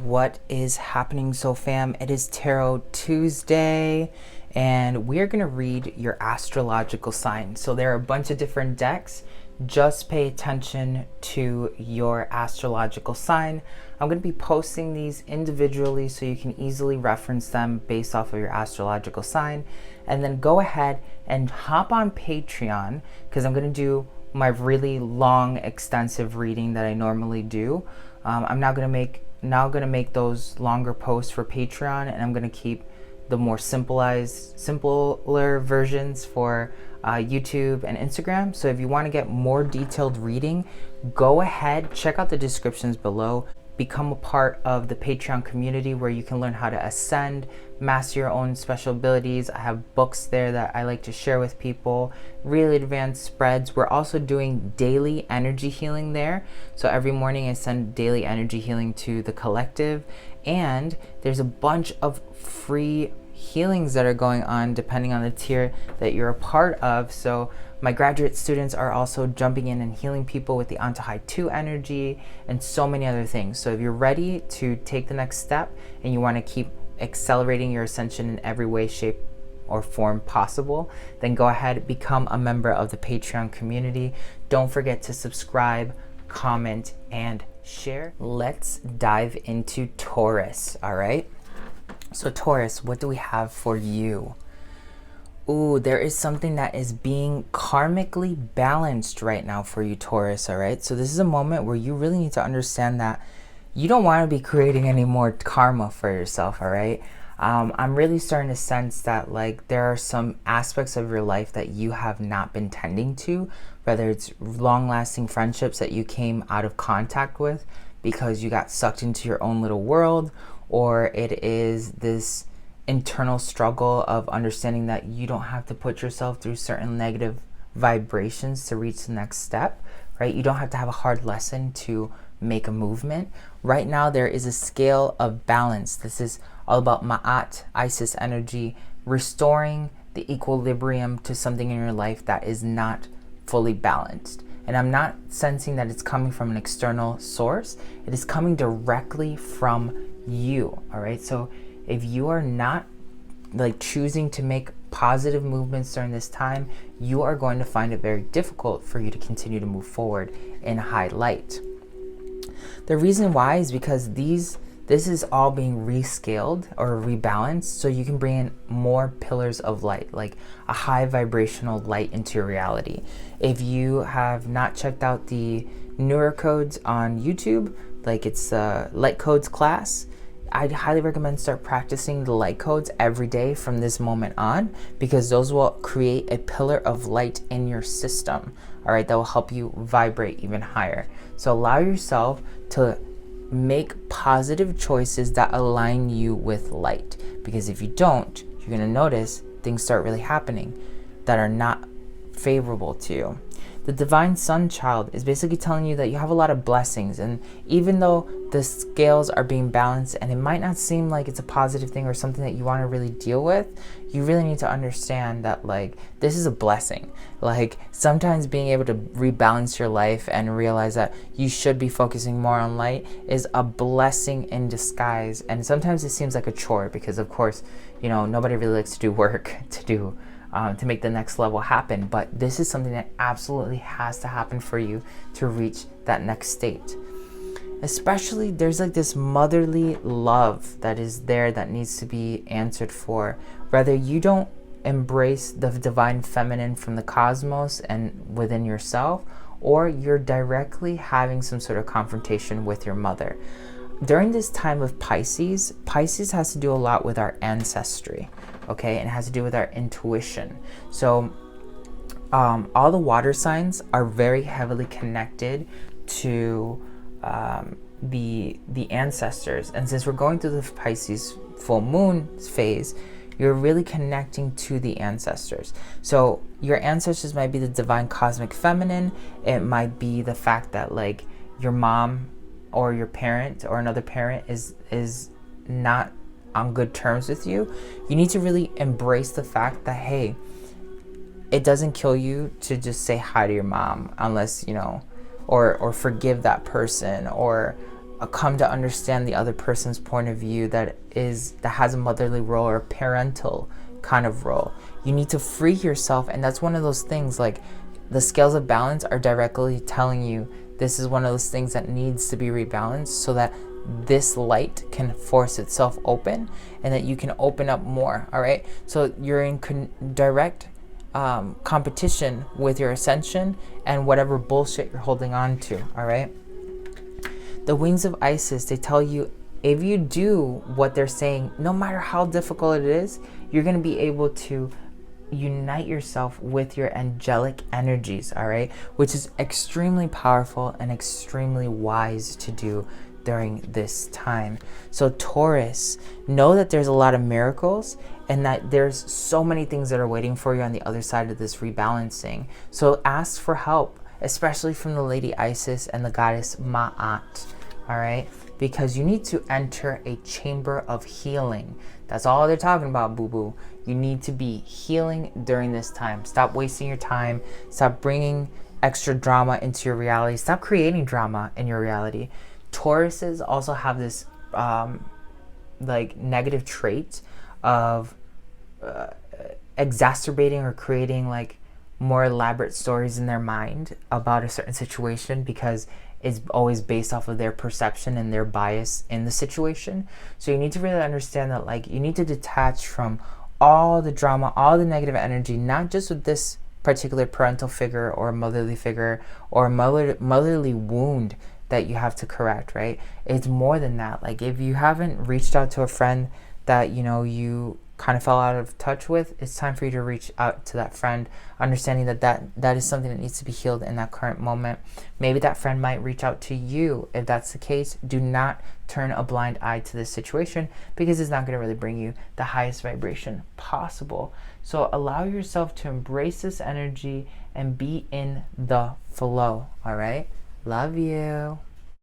What is happening, so fam? It is Tarot Tuesday, and we're gonna read your astrological sign. So there are a bunch of different decks. Just pay attention to your astrological sign. I'm gonna be posting these individually so you can easily reference them based off of your astrological sign. And then go ahead and hop on Patreon, because I'm gonna do my really long, extensive reading that I normally do. I'm now gonna make those longer posts for Patreon, and I'm gonna keep the more simpler versions for YouTube and Instagram. So if you want to get more detailed reading, go ahead, check out the descriptions below. Become a part of the Patreon community where you can learn how to ascend, master your own special abilities. I have books there that I like to share with people, really advanced spreads. We're also doing daily energy healing there. So every morning I send daily energy healing to the collective, and there's a bunch of free healings that are going on depending on the tier that you're a part of. So my graduate students are also jumping in and healing people with the Antojai 2 energy and so many other things. So if you're ready to take the next step and you want to keep accelerating your ascension in every way, shape, or form possible, then go ahead, become a member of the Patreon community. Don't forget to subscribe, comment, and share. Let's dive into Taurus, all right? So Taurus, what do we have for you? Ooh, there is something that is being karmically balanced right now for you, Taurus, all right? So this is a moment where you really need to understand that you don't want to be creating any more karma for yourself, all right? I'm really starting to sense that like there are some aspects of your life that you have not been tending to, whether it's long-lasting friendships that you came out of contact with because you got sucked into your own little world, or it is this internal struggle of understanding that you don't have to put yourself through certain negative vibrations to reach the next step, right? You don't have to have a hard lesson to make a movement. Right now, there is a scale of balance. This is all about Ma'at, Isis energy, restoring the equilibrium to something in your life that is not fully balanced. And I'm not sensing that it's coming from an external source. It is coming directly from you, all right? So if you are not like choosing to make positive movements during this time, you are going to find it very difficult for you to continue to move forward in high light. The reason why is because this is all being rescaled or rebalanced so you can bring in more pillars of light, like a high vibrational light into your reality. If you have not checked out the newer codes on YouTube, like it's a light codes class, I'd highly recommend start practicing the light codes every day from this moment on, because those will create a pillar of light in your system, all right, that will help you vibrate even higher. So allow yourself to make positive choices that align you with light, because if you don't, you're going to notice things start really happening that are not favorable to you. The divine sun child is basically telling you that you have a lot of blessings, and even though the scales are being balanced and it might not seem like it's a positive thing or something that you want to really deal with, you really need to understand that like this is a blessing. Like sometimes being able to rebalance your life and realize that you should be focusing more on light is a blessing in disguise. And sometimes it seems like a chore because of course, you know, nobody really likes to do work to make the next level happen, but this is something that absolutely has to happen for you to reach that next state. Especially there's like this motherly love that is there that needs to be answered for. Whether you don't embrace the divine feminine from the cosmos and within yourself, or you're directly having some sort of confrontation with your mother. During this time of Pisces has to do a lot with our ancestry, okay? And it has to do with our intuition. So all the water signs are very heavily connected to the ancestors. And since we're going through the Pisces full moon phase, you're really connecting to the ancestors. So your ancestors might be the divine cosmic feminine. It might be the fact that like your mom or your parent or another parent is not on good terms with you. You need to really embrace the fact that, hey, it doesn't kill you to just say hi to your mom unless, you know, or forgive that person, or come to understand the other person's point of view that has a motherly role or parental kind of role. You need to free yourself, and that's one of those things, like the scales of balance are directly telling you this is one of those things that needs to be rebalanced so that this light can force itself open and that you can open up more. All right, so you're in direct competition with your ascension and whatever bullshit you're holding on to. All right, the wings of Isis, they tell you if you do what they're saying, no matter how difficult it is, you're going to be able to unite yourself with your angelic energies, all right, which is extremely powerful and extremely wise to do during this time. So Taurus, know that there's a lot of miracles and that there's so many things that are waiting for you on the other side of this rebalancing. So ask for help, especially from the Lady Isis and the goddess Ma'at, all right, because you need to enter a chamber of healing. That's all they're talking about, boo-boo. You need to be healing during this time. Stop wasting your time. Stop bringing extra drama into your reality. Stop creating drama in your reality. Tauruses also have this like negative trait of exacerbating or creating like more elaborate stories in their mind about a certain situation because it's always based off of their perception and their bias in the situation. So you need to really understand that, like, you need to detach from all the drama, all the negative energy, not just with this particular parental figure or motherly figure or motherly wound that you have to correct, right? It's more than that. Like, if you haven't reached out to a friend that, you know, you kind of fell out of touch with, it's time for you to reach out to that friend, understanding that is something that needs to be healed in that current moment. Maybe that friend might reach out to you. If that's the case, do not turn a blind eye to this situation because it's not going to really bring you the highest vibration possible. So allow yourself to embrace this energy and be in the flow, all right? Love you.